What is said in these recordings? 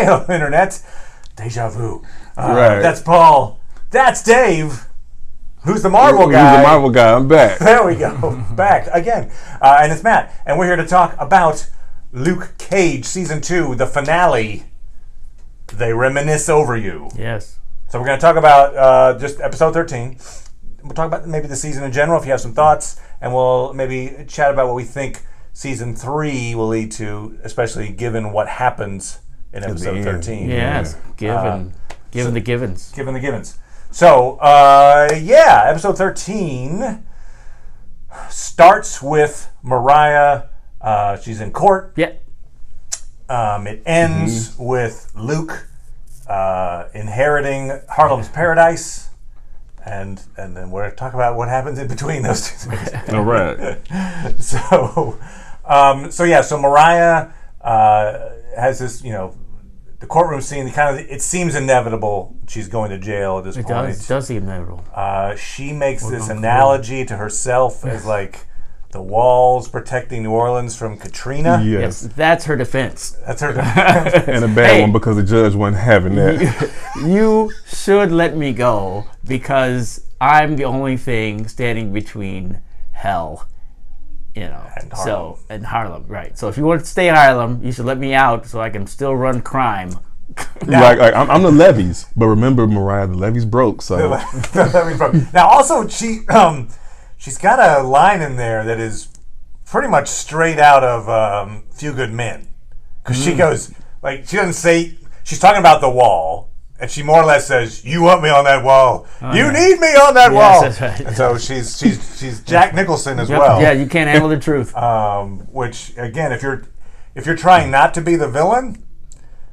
Hello, Internet. Deja vu. Right. That's Paul. That's Dave. Who's the Marvel guy? Who's the Marvel guy? I'm back. There we go. Back again. And it's Matt. And we're here to talk about Luke Cage, Season 2, the finale. They reminisce over you. Yes. So we're going to talk about just episode 13. We'll talk about maybe the season in general if you have some thoughts. And we'll maybe chat about what we think Season 3 will lead to, especially given what happens in episode 13. Yes. Given the givens. Given the givens. So, episode 13 starts with Mariah. She's in court. Yeah. It ends with Luke inheriting Harlem's paradise. And then we're going to talk about what happens in between those two things. All right. So Mariah has this, the courtroom scene. It seems inevitable she's going to jail at this point. It does seem inevitable. She makes this analogy to herself as like the walls protecting New Orleans from Katrina. Yes, that's her defense. That's her defense. And a bad one because the judge wasn't having that. You should let me go because I'm the only thing standing between hell, and Harlem. And Harlem, right? So if you want to stay in Harlem, you should let me out so I can still run crime. Like I'm the levees, but remember, Mariah, the levees broke. So the levees broke. Now, also she's got a line in there that is pretty much straight out of Few Good Men, because she goes she doesn't say she's talking about the wall. And she more or less says, "You want me on that wall? You need me on that wall." That's right. And so she's Jack Nicholson as well. Yeah, you can't handle the truth. Which again, if you're trying not to be the villain,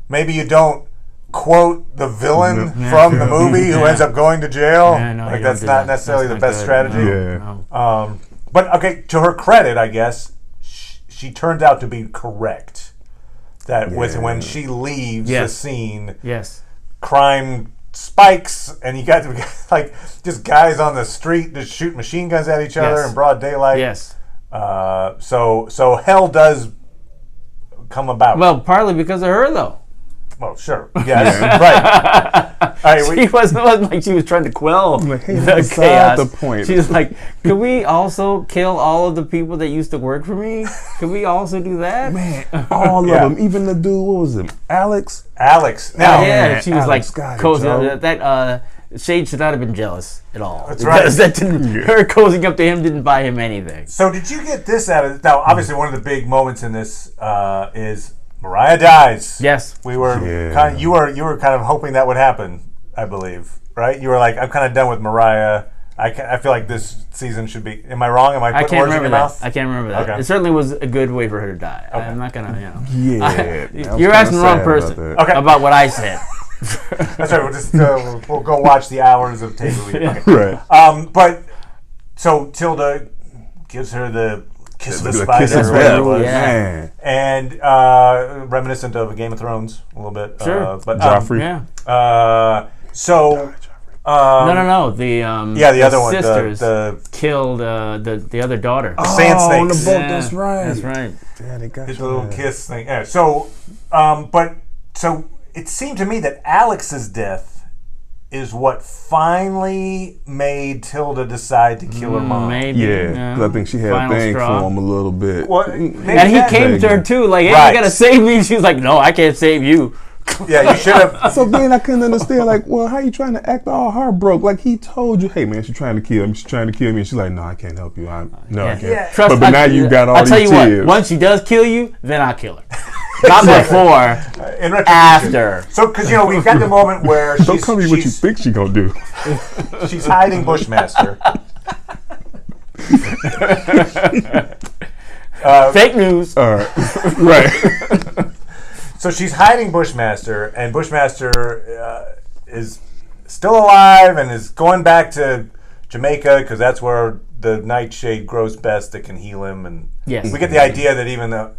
maybe you don't quote the villain from the movie who ends up going to jail. Yeah, no, that's not necessarily the best strategy. No. But okay, to her credit, I guess she turned out to be correct. That when she leaves the scene. Yes. Crime spikes, and you got just guys on the street just shoot machine guns at each other in broad daylight. Yes. So hell does come about. Well, partly because of her, though. Well, sure. Yes. Right. All right. She wasn't like she was trying to quell the chaos. The point. She's like, can we also kill all of the people that used to work for me? Can we also do that? Man, all of them, even the dude. What was it? Alex. Now, she was Alex like cozy. That Shade should not have been jealous at all. That's right. That her cozying up to him didn't buy him anything. So did you get this out of now? Obviously, one of the big moments in this is Mariah dies. Yes. We were you were kind of hoping that would happen, I believe, right? You were like, I'm kind of done with Mariah. I feel like this season should be. Am I wrong? Am I putting words in your mouth? I can't remember that. Okay. It certainly was a good way for her to die. Okay. I'm not gonna, Yeah. You're asking the wrong person about what I said. That's right. We'll just we'll go watch the hours of tape. Okay. Right. But so Tilda gives her the kiss of the spider, kiss of whatever it was. Man. And reminiscent of Game of Thrones a little bit. Sure. But Joffrey. So. No. The other one. Sisters killed the other daughter. The sand snakes. On the boat. That's right. That's right. Yeah, they got his little kiss thing. Yeah. So it seemed to me that Alex's death is what finally made Tilda decide to kill her mom. Maybe. Yeah, because I think she had a thing for him a little bit. Well, and he came to her too, like, hey, you gotta save me. She's like, no, I can't save you. Yeah, you should have. So then I couldn't understand, like, well, how you trying to act all heartbroken? Like, he told you, hey, man, she's trying to kill me. She's trying to kill me. And she's like, no, I can't help you. I can't. Yeah. Trust but now you got all these tears. I'll tell you what, once she does kill you, then I'll kill her. Not before, after. So, because, we've got the moment where Don't tell me what you think she's going to do. She's hiding Bushmaster. Fake news. Right. So she's hiding Bushmaster, and Bushmaster is still alive and is going back to Jamaica because that's where the nightshade grows best that can heal him. And we get the idea that even though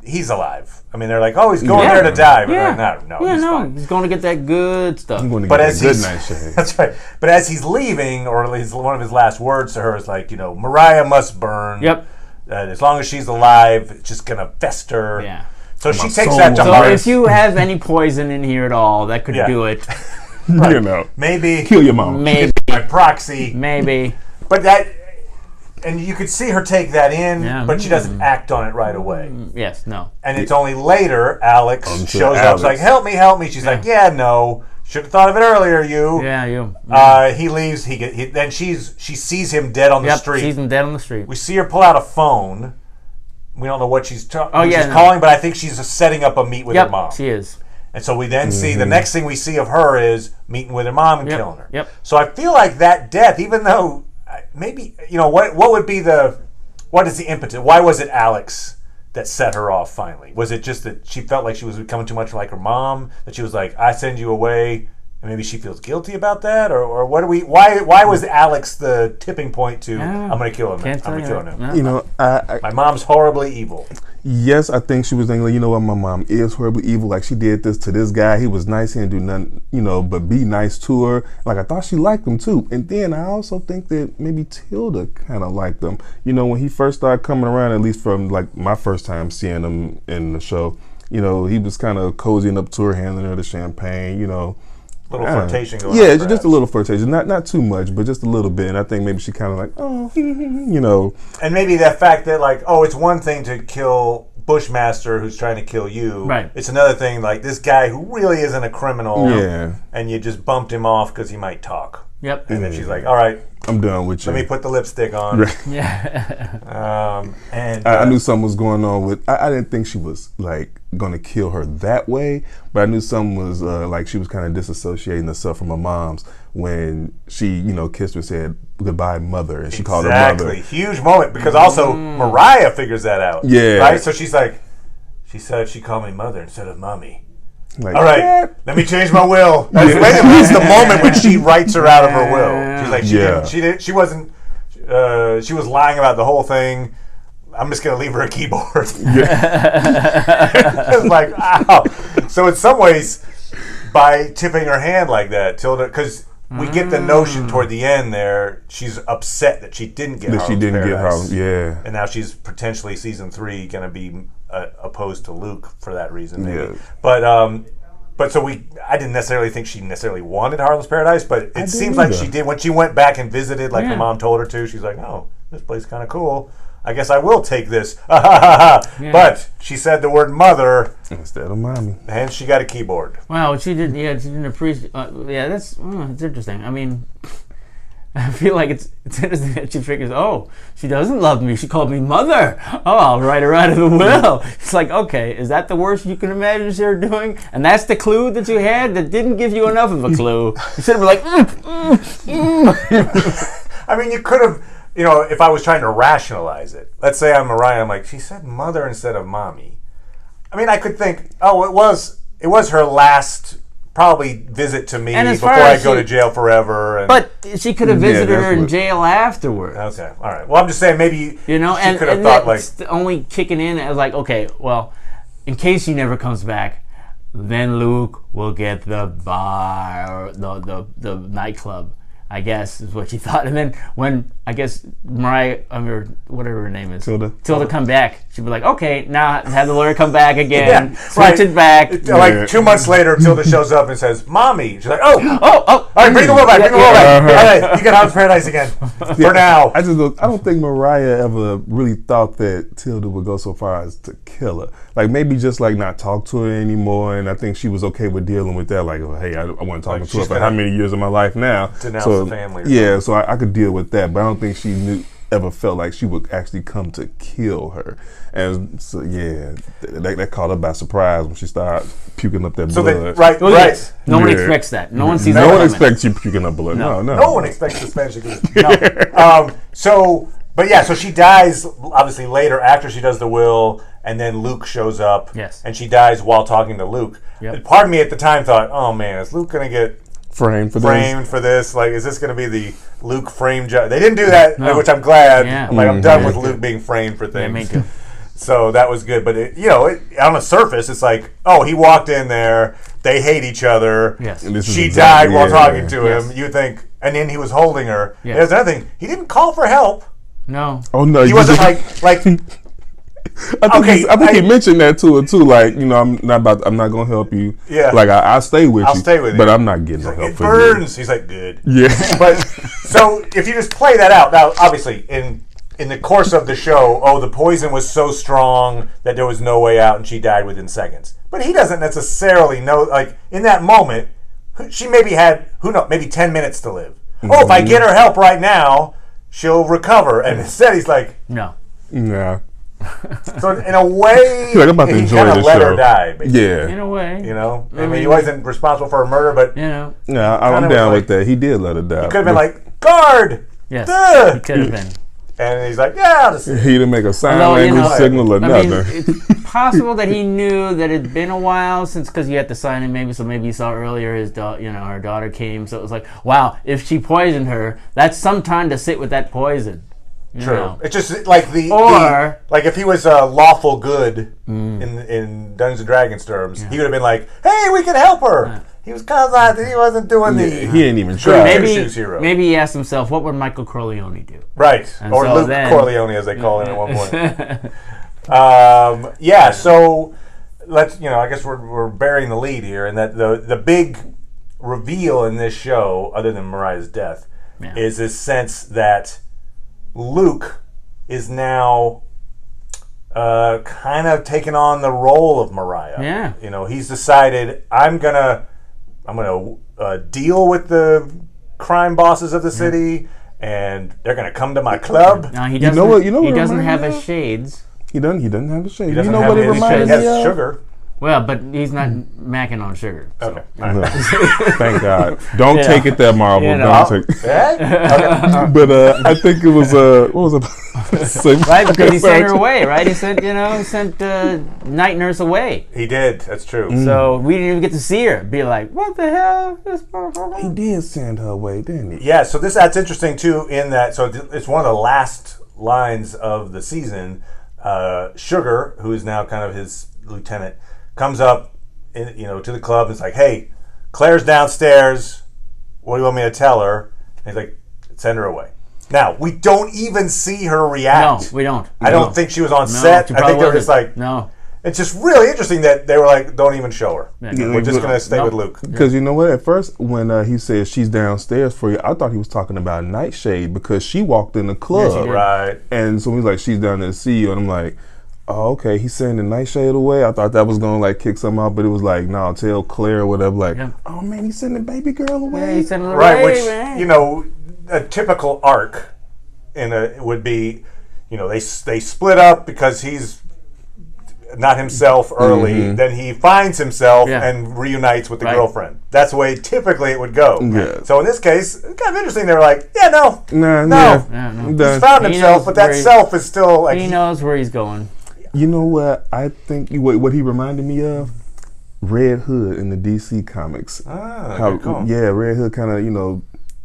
he's alive. I mean, they're like, oh, he's going there to die. But no, he's going to get that good stuff. I'm going to get that good nightshade. That's right. But as he's leaving, or at least one of his last words to her is like, Mariah must burn. Yep. As long as she's alive, it's just going to fester. Yeah. So she My takes soul that to will So heart. if you have any poison in here at all, that could Yeah. do it. Right. You know, Maybe kill your mom. Maybe. by proxy. Maybe. But that, and you could see her take that in, Yeah. but she doesn't act on it right away. Yes, no. And it's only later Alex Until shows up. Alex. It's like, help me. She's like, yeah, no. Should have thought of it earlier, you. Yeah, you. He leaves. Then she sees him dead on the Yep, street. sees him dead on the street. We see her pull out a phone. We don't know what she's she's no. calling, but I think she's setting up a meet with her Yep, mom. she is. And so we then see the next thing we see of her is meeting with her mom and Yep, killing her. yep. So I feel like that death, even though maybe what would be what is the impetus? Why was it Alex that set her off finally? Was it just that she felt like she was becoming too much like her mom? That she was like, I send you away, and maybe she feels guilty about that, or what do we? Why was Alex the tipping point to I'm going to kill him? Can't I'm going to tell kill you. him. No. You know, My mom's horribly evil. yes, I think she was thinking, like, you know what, my mom is horribly evil. Like, she did this to this guy. He was nice. He didn't do nothing, but be nice to her. Like, I thought she liked him too. And then I also think that maybe Tilda kind of liked him. When he first started coming around, at least from like my first time seeing him in the show, he was kind of cozying up to her, handing her the champagne, Little flirtation going on. Yeah, perhaps. just a little flirtation. Not too much, but just a little bit. And I think maybe she kind of like, And maybe that fact that like, it's one thing to kill Bushmaster who's trying to kill you. Right. It's another thing like this guy who really isn't a criminal. Yeah. And you just bumped him off because he might talk. Yep. And then she's like, all right, I'm done with you. let me put the lipstick on. Right. Yeah. And I knew something was going on with. I didn't think she was like going to kill her that way, but I knew something was like she was kind of disassociating herself from her mom's when she, kissed her and said goodbye, mother, and she called her mother. Exactly. Huge moment because also Mariah figures that out. Yeah. Right? So she's like, she said she called me mother instead of mommy. Like, All right, let me change my will. That's the moment when she writes her out of her will. She's like, she wasn't, she was lying about the whole thing. I'm just going to leave her a keyboard. It's like, wow. So in some ways, by tipping her hand like that, Tilda, because we get the notion toward the end there, she's upset that she didn't get Harlem's Paradise. Yeah. And now she's potentially season 3 going to be opposed to Luke for that reason, maybe. Yeah. But so I didn't necessarily think she necessarily wanted Harlem's Paradise, but it seems like either. she did when she went back and visited, like her Yeah. mom told her to. She's like, "Oh, this place is kind of cool. I guess I will take this." But she said the word mother, Instead of mommy. and she got a keyboard. Wow, she didn't appreciate. That's it's interesting. I mean, I feel like it's interesting that she figures, she doesn't love me. She called me mother. Oh, I'll write her out of the will. It's like, okay, is that the worst you can imagine her doing? And that's the clue that you had that didn't give you enough of a clue. You should have been like, I mean, you could have, if I was trying to rationalize it. Let's say I'm Mariah. I'm like, she said mother instead of mommy. I mean, I could think, it was her last probably visit to me before I go to jail forever. but she could have visited her in what- jail afterwards. Okay, all right. Well, I'm just saying maybe she and could have thought like, that's only kicking in as like, okay, well, in case she never comes back, then Luke will get the bar, or the nightclub, I guess, is what she thought. And then when, I guess, Mariah, or whatever her name is, Tilda come back, she'd be like, okay, now have the lawyer come back again, switch it back. Like 2 months later, Tilda shows up and says, "Mommy." She's like, "Oh, all right, bring the will back, All right, you get Harlem's Paradise again for now." I don't think Mariah ever really thought that Tilda would go so far as to kill her. Like, maybe just like not talk to her anymore, and I think she was okay with dealing with that. Like, hey, I want to talk to her for how many years of my life now? Denounce the family. Yeah, so I could deal with that, but I don't think she ever felt like she would actually come to kill her. And so, yeah, that caught her by surprise when she started puking up that blood. Right. Yes. No one expects that. No one sees that. No one coming. expects you puking up blood. No. No one expects the Spanish Inquisition. No. So she dies obviously later after she does the will, and then Luke shows up. Yes. And she dies while talking to Luke. Yep. And part of me at the time thought, oh man, is Luke going to get framed for this? Like, is this going to be the Luke frame job? They didn't do that, which I'm glad. Yeah. I'm like, I'm done with Luke being framed for things. Yeah, me too. So that was good. But, on the surface, it's like, he walked in there. They hate each other. Yes. She died while talking to him. You think, and then he was holding her. Yes. There's another thing. He didn't call for help. No. Oh, no. He wasn't like I think he mentioned that to her too. Like, I'm not gonna help you. Yeah. Like I'll stay with you. I'll stay with you. But I'm not getting no help it from burns. He's like, good. you. Yeah. But so if you just play that out, now obviously in the course of the show, the poison was so strong that there was no way out and she died within seconds. But he doesn't necessarily know, like, in that moment, she maybe had, who knows, maybe 10 minutes to live. Mm-hmm. If I get her help right now, she'll recover. And instead he's like, no. Yeah. So in a way, I'm about to he enjoy kind of this let show. her die. Basically. Yeah. In a way. I mean, he wasn't responsible for her murder, but... Yeah, I'm down with that. He did let her die. He could have been like, guard! Yes, duh! he could have been. And he's like, yeah, I'll just... He didn't make a sign language signal or nothing. It's possible that he knew that it had been a while since, because you had to sign in, maybe he saw earlier her daughter came, so it was like, wow, if she poisoned her, that's some time to sit with that poison. True. It's just like like if he was lawful good in Dungeons and Dragons terms, he would have been like, hey, we can help her. Yeah. He was kind of like, he wasn't doing he didn't even try. Maybe he asked himself, what would Michael Corleone do? Right. And or Luke Corleone, as they call him at one point. So let's, I guess we're burying the lead here, and that the big reveal in this show, other than Mariah's death, is this sense that Luke is now kind of taking on the role of Mariah. Yeah. He's decided, I'm gonna deal with the crime bosses of the city, and they're gonna come to my club. No, he doesn't. He doesn't have his shades. He doesn't have his shades. He doesn't have his shades. He has sugar. Well, but he's not macking on sugar. So. Okay. Thank God. Don't take it there, Marvel. Don't take it. Okay. But I think it was what was it? Right, because he sent her away. Right, he sent night nurse away. He did. That's true. So we didn't even get to see her. Be like, what the hell? He did send her away, didn't he? Yeah. So that's interesting too. In that, so it's one of the last lines of the season. Sugar, who is now kind of his lieutenant, comes up, to the club and is like, "Hey, Claire's downstairs. What do you want me to tell her?" And he's like, "Send her away." Now we don't even see her react. No, we don't. I don't think she was on set. I think they were just like, no. It's just really interesting that they were like, "Don't even show her. We're just gonna stay with Luke." Because you know what? At first, when he said she's downstairs for you, I thought he was talking about Nightshade because she walked in the club, right? And so he's like, "She's down there to see you," and I'm like, "Oh, okay." He's sending Nightshade away. I thought that was gonna like kick something out, but it was like, "No, tell Claire or whatever." Like, "Oh man, he's sending baby girl away." Yeah, he's sending her away, which man. A typical arc would be, they split up because he's not himself early. Mm-hmm. Then he finds himself and reunites with the girlfriend. That's the way typically it would go. Yeah. So in this case, it's kind of interesting. They were like, no. He's found himself, but that self is still like... He knows where he's going. You know what? I think what he reminded me of? Red Hood in the DC comics. Cool. Yeah, Red Hood kind of,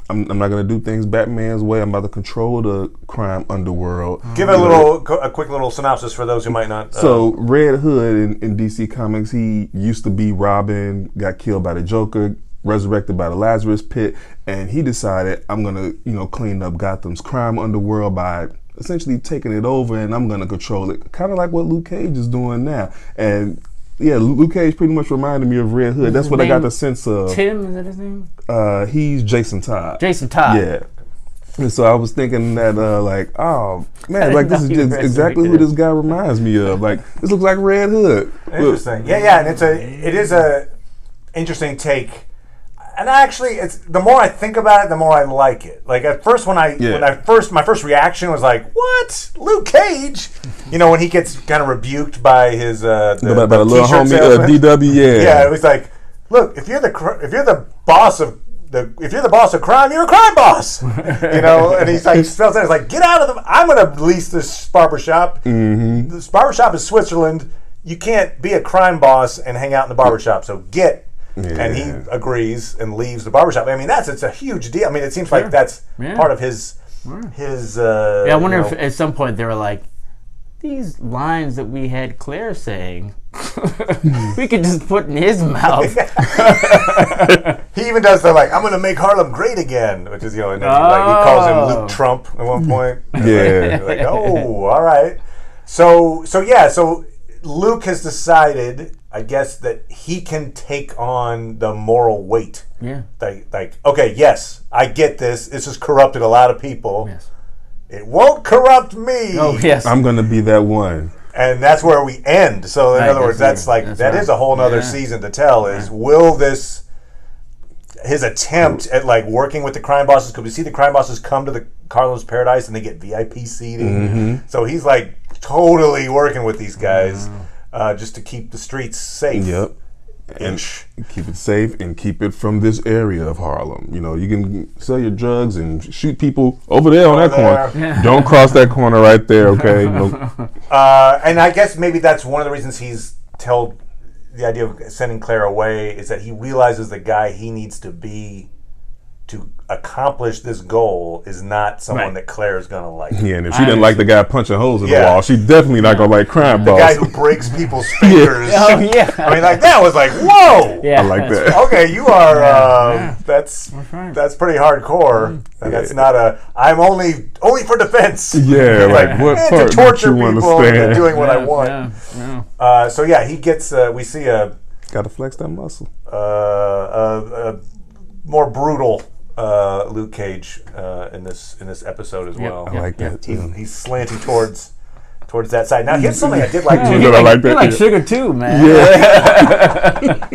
I'm not going to do things Batman's way. I'm about to control the crime underworld. Give a quick little synopsis for those who might not. So Red Hood in DC Comics, he used to be Robin, got killed by the Joker, resurrected by the Lazarus Pit, and he decided, I'm going to clean up Gotham's crime underworld by essentially taking it over, and I'm going to control it. Kind of like what Luke Cage is doing now. And yeah, Luke Cage pretty much reminded me of Red Hood. That's what I got the sense of. Tim, is that his name? He's Jason Todd. Jason Todd. Yeah. And so I was thinking that, oh man, like this is just exactly who this guy reminds me of. Like this looks like Red Hood. Interesting. Yeah, and it is a interesting take. And actually, it's the more I think about it, the more I like it. Like at first, my first reaction was like, "What? Luke Cage?" When he gets kind of rebuked by his the little homie DW. Yeah, it was like, "Look, if you're the boss of crime, you're a crime boss." And he's like, spells out, it's like, "Get out of I'm going to lease this barbershop. Mm-hmm. This barbershop is Switzerland. You can't be a crime boss and hang out in the barbershop. So get." Yeah. And he agrees and leaves the barbershop. I mean, it's a huge deal. I mean, it seems like that's part of his. I wonder if at some point they were like, these lines that we had Claire saying, we could just put in his mouth. He even does the I'm going to make Harlem great again, which is and then he calls him Luke Trump at one point. Yeah. Like, oh, all right. So Luke has decided, I guess, that he can take on the moral weight. Yeah. Like, okay, yes, I get this. This has corrupted a lot of people. Yes. It won't corrupt me. Oh, yes. I'm going to be that one. And that's where we end. So in other words, that's is a whole nother season to tell. Is will his attempt at like working with the crime bosses? Because we see the crime bosses come to the Carlos Paradise and they get VIP seating. Mm-hmm. So he's like totally working with these guys just to keep the streets safe. Yep. And keep it safe and keep it from this area of Harlem. You know, you can sell your drugs and shoot people over there on that corner. Yeah. Don't cross that corner right there, okay? And I guess maybe that's one of the reasons he's told the idea of sending Claire away is that he realizes the guy he needs to be to accomplish this goal is not someone that Claire is going to like. Yeah, and if she didn't like the guy punching holes in the Yeah. wall, she definitely not going to like crime The boss. guy who breaks people's fingers. Oh, yeah. I mean, like, that was like, whoa! Yeah. I like that. Okay, you are, Yeah. that's right. that's pretty hardcore. And that's not I'm only for defense. Yeah, like what and part to torture don't you people into understand? doing what I want. Yeah. So yeah, he gets, we see a Got to flex that muscle. more brutal Luke Cage in this episode as well. I like that. He's slanting towards that side. Now here's something I did like too. You know, I like that. You like sugar too, man. Yeah.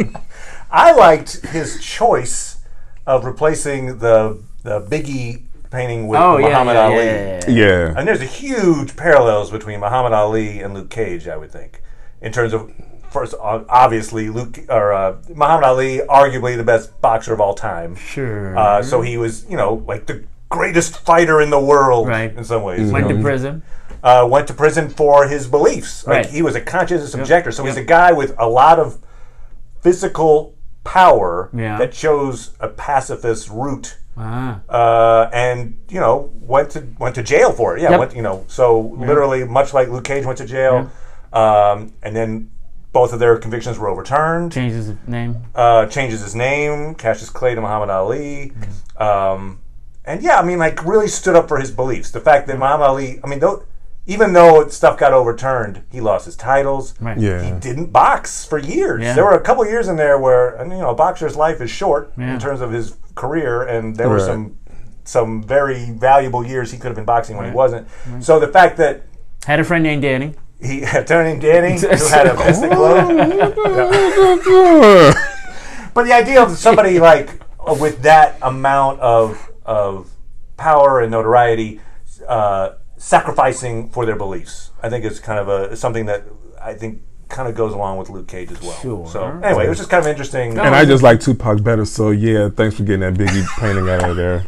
I liked his choice of replacing the Biggie painting with Muhammad Ali. Yeah. And there's a huge parallels between Muhammad Ali and Luke Cage, I would think, in terms of. First, obviously, Muhammad Ali, arguably the best boxer of all time. Sure. So he was, like the greatest fighter in the world in some ways. Went to prison. Went to prison for his beliefs. Like he was a conscientious objector. So he's a guy with a lot of physical power that chose a pacifist route. And went to jail for it. Literally, much like Luke Cage went to jail, and then. Both of their convictions were overturned. Changes his name. Cassius Clay to Muhammad Ali. And really stood up for his beliefs. The fact that Muhammad Ali, even though stuff got overturned, he lost his titles. Right. Yeah. He didn't box for years. Yeah. There were a couple years in there where, a boxer's life is short in terms of his career, and there were some very valuable years he could have been boxing when he wasn't. So the fact that had a friend named Danny. He had Tony Danny who had a mystic glove. But the idea of somebody like with that amount of power and notoriety sacrificing for their beliefs, I think is kind of something that I think kind of goes along with Luke Cage as well. Sure. So anyway, it was just kind of interesting. And I just like Tupac better, so yeah, thanks for getting that Biggie painting out of there.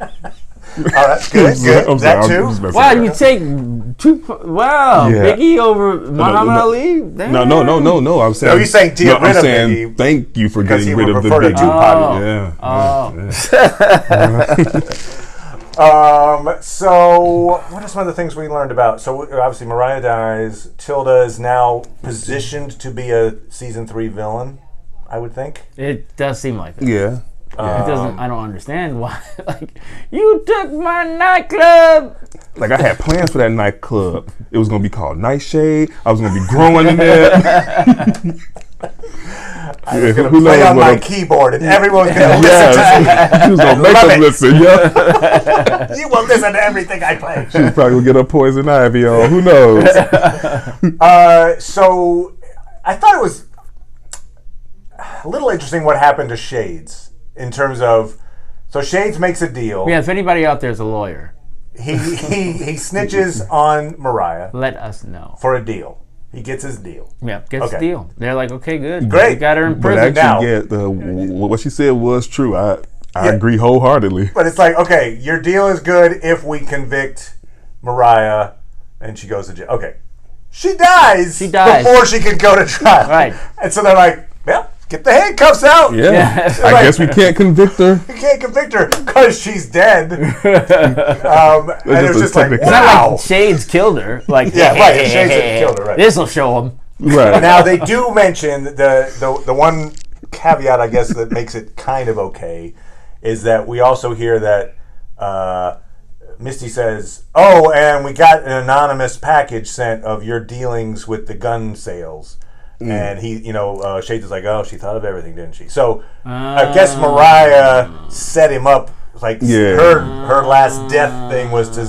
Oh, that's good. Good. That too. Wow, you take Biggie over Muhammad Ali? Damn. No. I'm saying. No, you're saying get rid of Biggie. Thank you for getting rid of the Biggie. So, what are some of the things we learned about? So, obviously, Mariah dies. Tilda is now positioned to be a season 3 villain, I would think. It does seem like that. Yeah. It doesn't. I don't understand why. Like, you took my nightclub. Like, I had plans for that nightclub. It was gonna be called Nightshade. I was gonna be growing in there. I was gonna play on my keyboard, and everyone was gonna listen to me. She was gonna make us listen. Yeah. You will listen to everything I play. She was probably gonna get her poison ivy on. Who knows? So I thought it was a little interesting what happened to Shades. In terms of, so Shades makes a deal. Yeah, if anybody out there is a lawyer, he snitches on Mariah. Let us know for a deal. He gets his deal. Yeah, gets a deal. They're like, okay, good, great, we got her in prison. But actually, what she said was true. I agree wholeheartedly. But it's like, okay, your deal is good if we convict Mariah, and she goes to jail. Okay, she dies before she could go to trial. Right, and so they're like, well. Get the handcuffs out. Yeah. I guess we can't convict her. We can't convict her because she's dead. And it was just like, wow. It's not like Shades killed her. Like, Shades killed her. Right. This will show them. Right. Now they do mention the one caveat, I guess, that makes it kind of okay, is that we also hear that Misty says, "Oh, and we got an anonymous package sent of your dealings with the gun sales." And he, Shades is like, "Oh, she thought of everything, didn't she?" So I guess Mariah set him up. Like her last death thing was to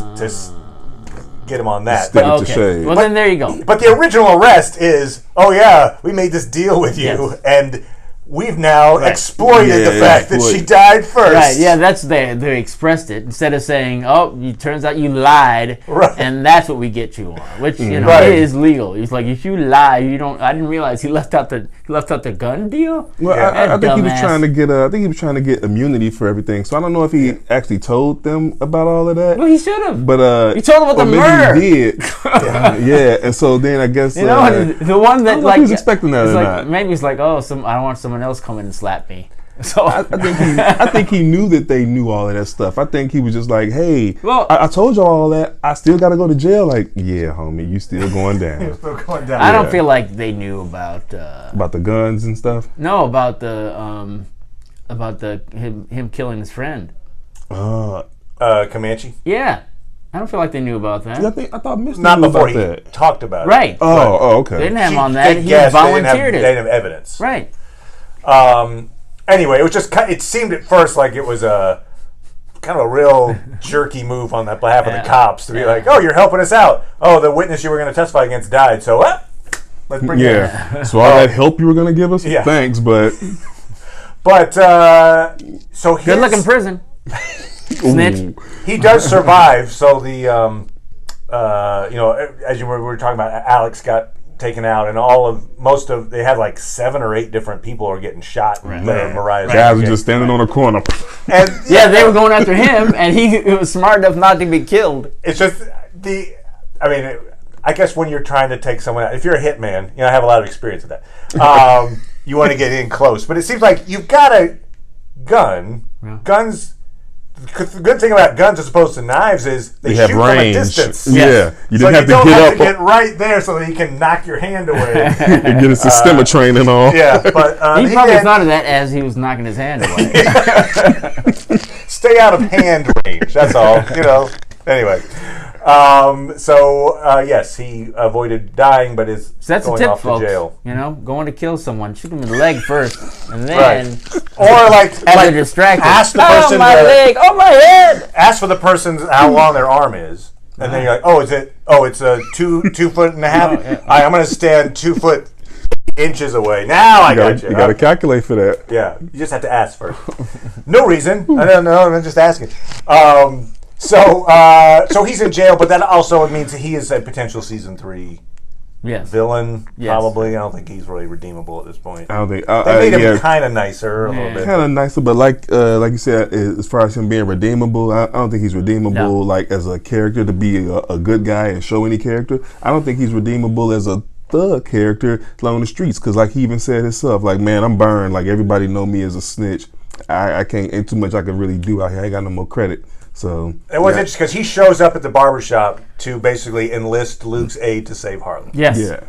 get him on that. Stick it to Shades. Well, then there you go. But the original arrest is, "Oh yeah, we made this deal with you, and we've now exploited the fact that she died first." Right, yeah, that's they expressed it. Instead of saying, "Oh, it turns out you lied," and that's what we get you on, which is legal. It's like, if you lie, I didn't realize he left out the gun deal. Well, I think he was trying to get. I think he was trying to get immunity for everything. So I don't know if he actually told them about all of that. Well, he should have. But he told them about the murder. He did. yeah, and so then I guess the one that I don't know if he was expecting that or not. Maybe he's like, "Oh, I don't want someone else come in and slap me." So I think he knew that they knew all of that stuff. I think he was just like, "Hey, well, I told you all that. I still got to go to jail." Like, yeah, homie, you still going down. You're still going down. I don't feel like they knew about the guns and stuff. No, about him killing his friend. Comanche. Yeah, I don't feel like they knew about that. Yeah, I thought Misty not knew before about he that. talked about it. Right. Oh, okay. They didn't have him on that. He volunteered it. They didn't have evidence. Right. Anyway, it was just. It seemed at first like it was a kind of a real jerky move on the behalf of the cops to be like, "Oh, you're helping us out. Oh, the witness you were going to testify against died. So let's bring you in." So all that help you were going to give us, thanks, but so good luck in prison. Snitch. He does survive. So the as we were talking about, Alex got taken out, and they had like 7 or 8 different people are getting shot. Mariah's guys were just standing on a corner, and they were going after him, and he was smart enough not to be killed. It's just I guess when you're trying to take someone out, if you're a hitman, I have a lot of experience with that. You want to get in close, but it seems like you've got a gun. Yeah. Guns. The good thing about guns as opposed to knives is they shoot range. From a distance. Yeah, you didn't have to don't get have up. to get right there so that he can knock your hand away and get a systemic training and all. Yeah, but he probably thought of that as he was knocking his hand away. Stay out of hand range. That's all. Anyway, yes, he avoided dying, but is that's going a tip, off folks. to jail. Going to kill someone, shoot him in the leg first, and then, or as a distraction. Ask the person, my leg, my head. Ask for the person how long their arm is, and then you're like, it's a 2.5 foot. All right, I'm going to stand 2 foot inches away. Now I got you. You got to calculate for that. Yeah, you just have to ask first. No reason. I don't know. I'm just asking. So he's in jail, but that also means that he is a potential season 3 villain. Probably. I don't think he's really redeemable at this point. I don't think they made him kind of nicer a little bit. Kind of nicer, but like you said, as far as him being redeemable, I don't think he's redeemable like as a character to be a good guy and show any character. I don't think he's redeemable as a thug character on the streets, because like he even said himself, like, man, I'm burned. Like, everybody know me as a snitch. I can't, ain't too much I can really do out here. I ain't got no more credit. So it was interesting because he shows up at the barbershop to basically enlist Luke's aid to save Harlem. Yes. Yeah.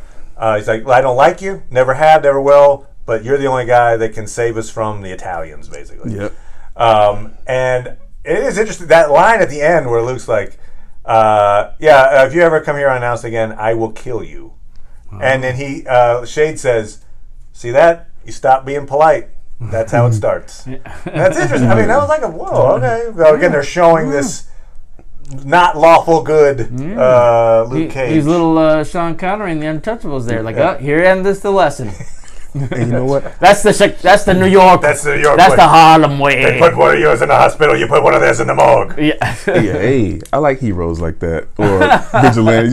He's like, well, I don't like you, never have, never will, but you're the only guy that can save us from the Italians, basically. Yep. And it is interesting, that line at the end where Luke's like, if you ever come here unannounced again, I will kill you. And then Shade says, see that? You stop being polite. That's how it starts. That's interesting. I mean, that was like whoa, okay. Well, again, they're showing this not lawful good Luke Cage. He's little Sean Connery in The Untouchables there. Like, here ends the lesson. And you know what? That's the New York. That's the New York. That's way. The Harlem way. They put one of yours in the hospital. You put one of theirs in the morgue. Yeah. Hey, I like heroes like that, or vigilantes.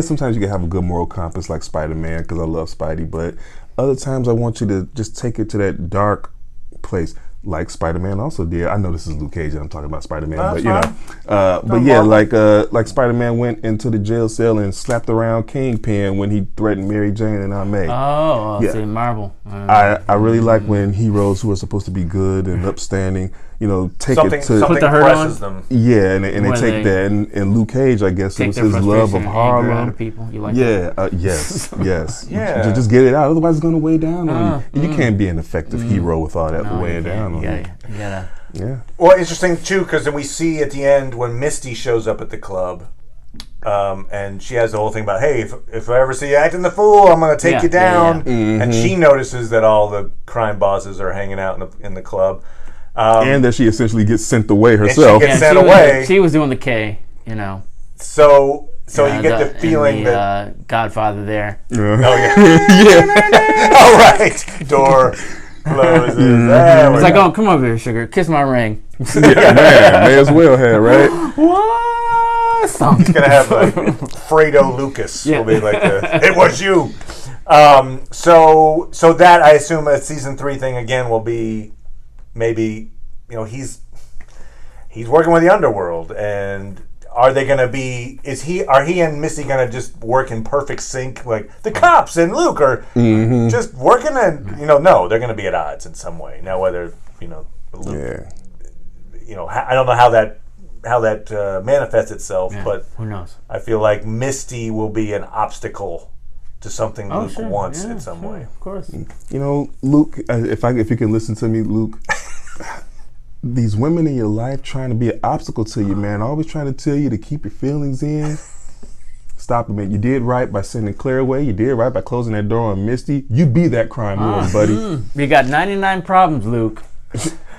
Sometimes you can have a good moral compass like Spider-Man, because I love Spidey, but other times I want you to just take it to that dark place, like Spider-Man also did. I know this is Luke Cage and I'm talking about Spider-Man, like Spider-Man went into the jail cell and slapped around Kingpin when he threatened Mary Jane and Aunt May. See, Marvel. I really like when heroes who are supposed to be good and upstanding, take it to put the hurt on them. Yeah, and they take that. And Luke Cage, I guess, it was his love of Harlem. Out of people. You like yes. Yeah. Just get it out. Otherwise, it's going to weigh down on you. You can't be an effective hero with all that weighing down on you. You gotta Yeah. Well, interesting too, because then we see at the end when Misty shows up at the club, and she has the whole thing about, hey, if I ever see you acting the fool, I'm going to take you down. And she notices that all the crime bosses are hanging out in the club, and that she essentially gets sent away herself. And she gets sent away. She was doing the K, you know. So you get the feeling that Godfather there. Oh yeah. All right, door closes. It's like, oh, come over here, sugar, kiss my ring. Man, may as well have, right? What? He's gonna have like Fredo Lucas. Will be like it was you. So that I assume a season 3 thing again will be maybe he's working with the underworld, and are they gonna be? Are he and Missy gonna just work in perfect sync, like the cops and Luke are just working? And no, they're gonna be at odds in some way. Now whether Luke, I don't know how that manifests itself, but who knows? I feel like Misty will be an obstacle to something Luke wants in some way. Of course. Luke, if you can listen to me, Luke. These women in your life trying to be an obstacle to you, man. Always trying to tell you to keep your feelings in. Stop it, man. You did right by sending Claire away. You did right by closing that door on Misty. You be that crime lord, buddy. You got 99 problems, Luke.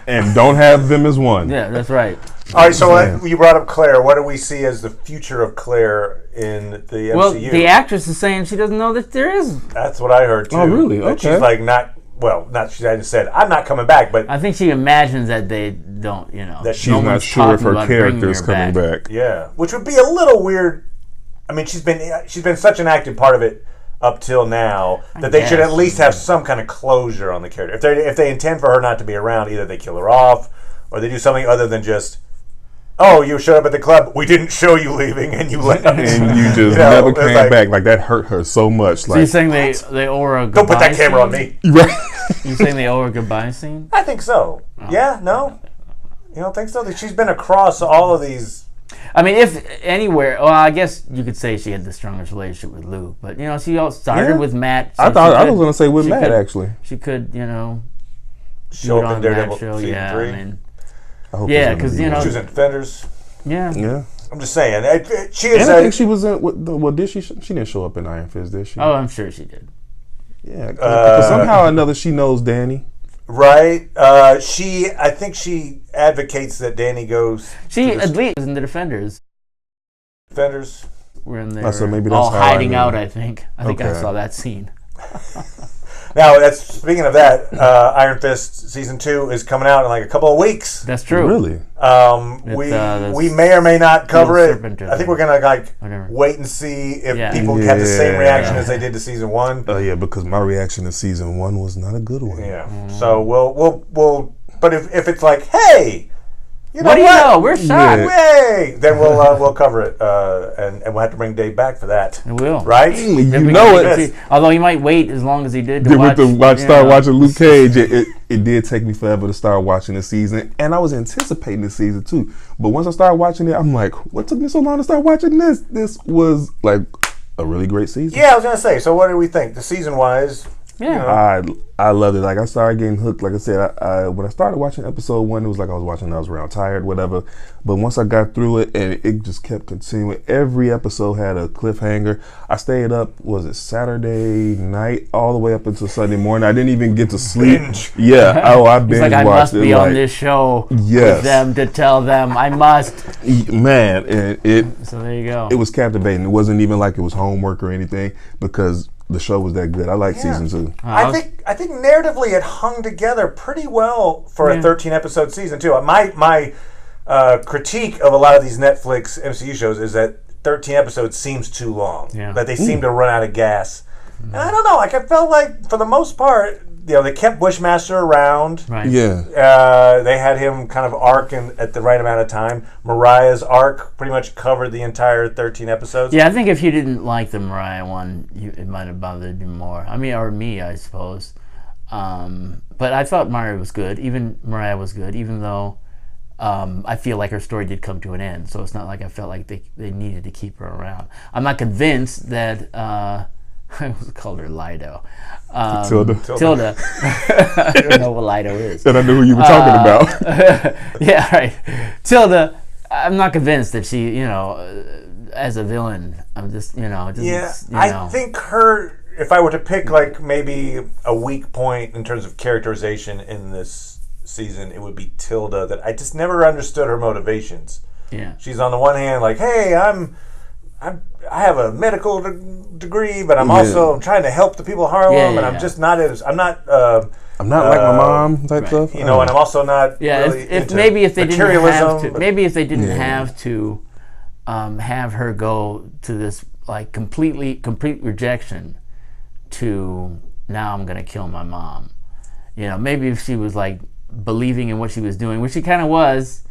And don't have them as one. Yeah, that's right. All right, so you brought up Claire. What do we see as the future of Claire in the MCU? Well, the actress is saying she doesn't know that there is. That's what I heard, too. Oh, really? That Okay. she's like not... Well, she hadn't said, I'm not coming back, but... I think she imagines that they don't, That she's not sure if her character is coming back. Yeah, which would be a little weird. I mean, she's been such an active part of it up till now that they should at least have some kind of closure on the character. If they intend for her not to be around, either they kill her off or they do something other than just... Oh, you showed up at the club. We didn't show you leaving, and you left. And you just never came back. Like, that hurt her so much. So you're saying they owe her a goodbye Don't put that camera scene? on me. Right. You saying they owe her a goodbye scene? I think so. Yeah, no? You don't think so? That she's been across all of these... I mean, if anywhere... Well, I guess you could say she had the strongest relationship with Luke. But, she all started with Matt. So I was going to say with Matt, actually. She could, show up in Daredevil season 3. I mean... Yeah, because, She was in Defenders. Yeah. I'm just saying. She is. And I think she was in... Well, did she? She didn't show up in Iron Fist, did she? Oh, I'm sure she did. Yeah. Because somehow or another, she knows Danny. Right. I think she advocates that Danny goes... She at least was in the Defenders. Defenders? We're in there so maybe that's all how hiding out, I think. I think I Okay. saw that scene. Now, speaking of that, Iron Fist Season 2 is coming out in like a couple of weeks. That's true. Really? We may or may not cover it. I think we're going to wait and see if people have the same reaction as they did to Season 1. Oh, yeah, because my reaction to Season 1 was not a good one. Yeah. So we'll but if it's like, hey... What do you know? We're shot. Hey, then we'll cover it, and we'll have to bring Dave back for that. It will, right? You know it. Although he might wait as long as he did to start watching Luke Cage. It did take me forever to start watching the season, and I was anticipating the season too. But once I started watching it, I'm like, what took me so long to start watching this? This was like a really great season. Yeah, I was gonna say. So, what do we think, the season wise? Yeah, I loved it. Like, I started getting hooked. Like I said, when I started watching episode 1, it was like I was around tired, whatever. But once I got through it, and it just kept continuing. Every episode had a cliffhanger. I stayed up, was it Saturday night, all the way up until Sunday morning. I didn't even get to sleep. Binge. Yeah. Oh, I binge watched it. I must be on this show with them to tell them I must. Man, so there you go. It was captivating. It wasn't even like it was homework or anything, because the show was that good. I like season 2. I think narratively it hung together pretty well for a 13-episode season too. My critique of a lot of these Netflix MCU shows is that 13 episodes seems too long. Yeah. That they seem to run out of gas. And I don't know. Like, I felt like for the most part, they kept Bushmaster around. Right. Yeah. They had him kind of arc at the right amount of time. Mariah's arc pretty much covered the entire 13 episodes. Yeah, I think if you didn't like the Mariah one, it might have bothered you more. I mean, or me, I suppose. But I thought Mariah was good. Even Mariah was good, even though I feel like her story did come to an end. So it's not like I felt like they needed to keep her around. I'm not convinced that I called her Lido. Tilda. I don't know what Lido is. And I knew who you were talking about. Yeah, right. Tilda, I'm not convinced that she, as a villain, I'm just, I think her, if I were to pick like maybe a weak point in terms of characterization in this season, it would be Tilda, that I just never understood her motivations. Yeah. She's on the one hand like, hey, I have a medical degree, but I'm also trying to help the people of Harlem, and I'm just not I'm not like my mom type stuff. And I'm also not really into if they materialism. Didn't have to have her go to this like complete rejection to now I'm gonna kill my mom. Maybe if she was like believing in what she was doing, which she kind of was,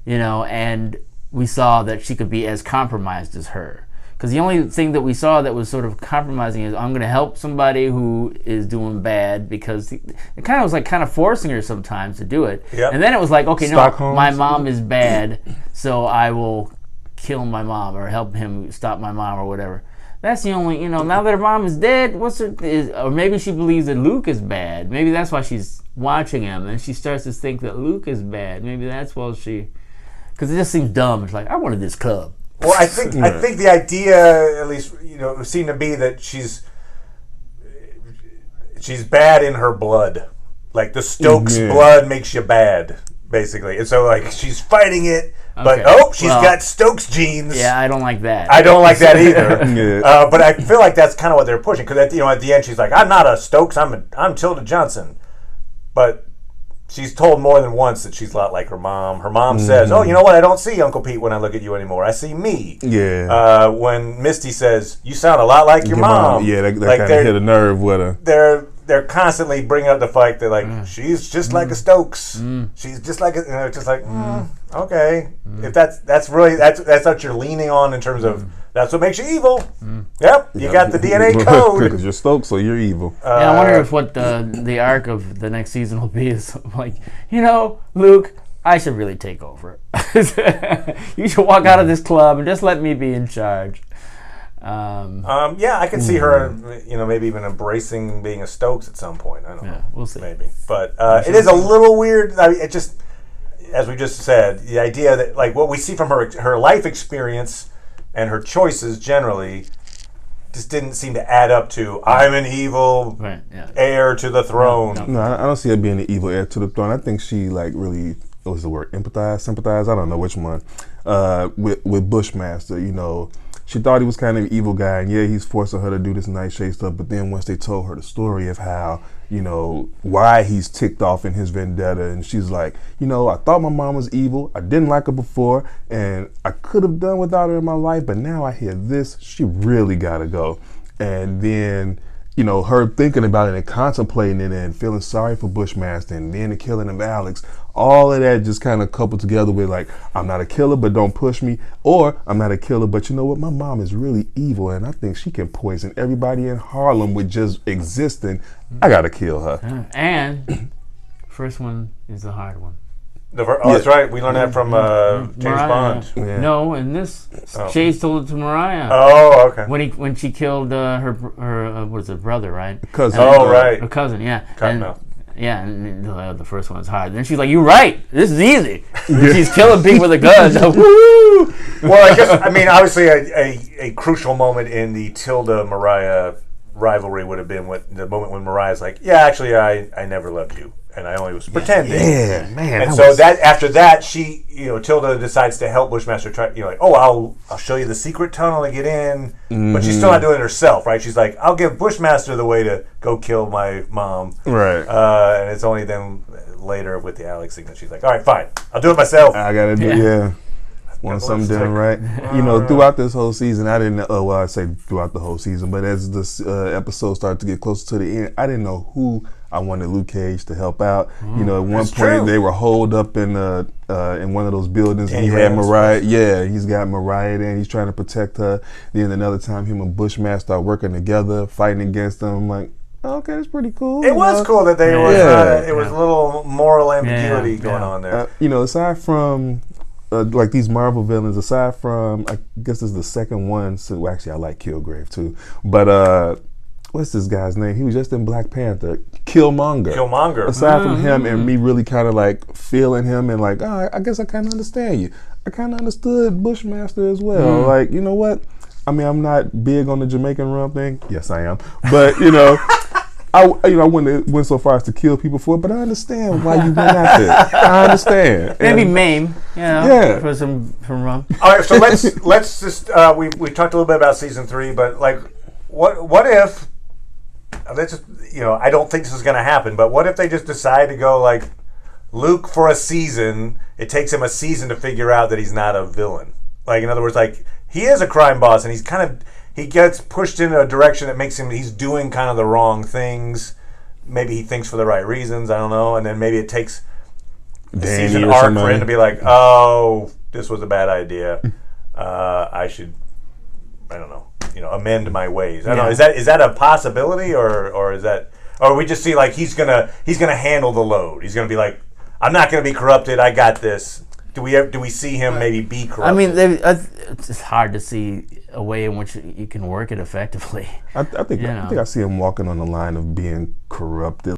and we saw that she could be as compromised as her. Because the only thing that we saw that was sort of compromising is I'm going to help somebody who is doing bad, because it kind of was like kind of forcing her sometimes to do it. Yep. And then it was like, okay, no, my mom is bad, so I will kill my mom or help him stop my mom or whatever. That's the only, now that her mom is dead, or maybe she believes that Luke is bad. Maybe that's why she's watching him, and she starts to think that Luke is bad. Maybe that's why because it just seems dumb. It's like, I wanted this club. Well, I think the idea, at least, seemed to be that she's bad in her blood. Like the Stokes blood makes you bad, basically. And so, like, she's fighting it, but she's got Stokes genes. Yeah, I don't like that. I don't like that either. But I feel like that's kind of what they're pushing, because at the end she's like, I'm not a Stokes, I'm Tilda Johnson. But she's told more than once that she's a lot like her mom. Her mom says, oh, you know what? I don't see Uncle Pete when I look at you anymore. I see me. Yeah. When Misty says, you sound a lot like your mom. Yeah, that like kind of hit a nerve with her. They're constantly bringing up the fact that, like, she's just like a Stokes. She's just like okay. If that's what you're leaning on in terms of that's what makes you evil. Yep, you got the DNA code. Because you're Stokes, so you're evil. I wonder if what the arc of the next season will be is like, Luke, I should really take over. You should walk out of this club and just let me be in charge. I could see her, maybe even embracing being a Stokes at some point. I don't know. We'll see. Maybe. But it is a little weird. I mean, it just, as we just said, the idea that, like, what we see from her life experience and her choices generally just didn't seem to add up to, I'm an evil heir to the throne. No, I don't see her being an evil heir to the throne. I think she, like, really, what was the word, sympathize? I don't know which one. With Bushmaster, she thought he was kind of an evil guy, and he's forcing her to do this nightshade stuff. But then once they told her the story of how, why he's ticked off in his vendetta, and she's like, I thought my mom was evil. I didn't like her before, and I could have done without her in my life. But now I hear this. She really got to go. And then, her thinking about it and contemplating it and feeling sorry for Bushmaster and then the killing of Alex, all of that just kind of coupled together with, like, I'm not a killer, but don't push me. Or I'm not a killer, but you know what? My mom is really evil, and I think she can poison everybody in Harlem with just existing. I got to kill her. And first one is the hard one. That's right. We learned that from James Mariah. Bond. Yeah. No, in this, Chase told it to Mariah. Oh, okay. When she killed her was it brother, right? Cousin. Right. Her cousin, yeah. Cottonmouth. And the first one's hard. Then she's like, "You're right. This is easy." She's killing people with a gun. Woo! Well, obviously, a crucial moment in the Tilda Mariah rivalry would have been the moment when Mariah's like, "Yeah, actually, I never loved you, and I only was pretending." Yeah, man. And so after that, she, Tilda decides to help Bushmaster try. I'll show you the secret tunnel to get in, but she's still not doing it herself, right? She's like, I'll give Bushmaster the way to go kill my mom, right? And it's only then later with the Alex thing that she's like, all right, fine, I'll do it myself. I gotta do Want something done right. Throughout this whole season, I didn't know, I say throughout the whole season, but as this episode started to get closer to the end, I didn't know who I wanted Luke Cage to help out. At one point they were holed up in one of those buildings, and he had Mariah. Yeah, he's got Mariah there, and he's trying to protect her. Then another time, him and Bushmaster are working together, fighting against them. I'm like, okay, that's pretty cool. It was cool that they were. It was a little moral ambiguity going on there. Aside from like these Marvel villains, aside from, I guess this is the second one. So actually, I like Kilgrave too, but what's this guy's name? He was just in Black Panther. Killmonger. Killmonger. Aside from him and me really kind of like feeling him and like, oh, I guess I kind of understand you. I kind of understood Bushmaster as well. Like, you know what? I mean, I'm not big on the Jamaican rum thing. Yes, I am. But, you know, I wouldn't so far as to kill people for it, but I understand why you went after it. I understand. Maybe maim, you know, for some rum. All right, so let's just we talked a little bit about season 3, but like, what if? Let's just, you know, I don't think this is going to happen, but what if they just decide to go like Luke for a season? It takes him a season to figure out that he's not a villain. Like, in other words, like he is a crime boss, and he gets pushed in a direction that makes him, he's doing kind of the wrong things. Maybe he thinks for the right reasons, I don't know. And then maybe it takes a season arc for him to be like, oh, this was a bad idea. I should, I don't know, amend my ways. I don't know. Is that a possibility, or is that, or we just see like he's gonna handle the load. He's gonna be like, I'm not gonna be corrupted. I got this. Do we see him maybe be corrupted? I mean, it's hard to see a way in which you can work it effectively. I think I see him walking on the line of being corrupted.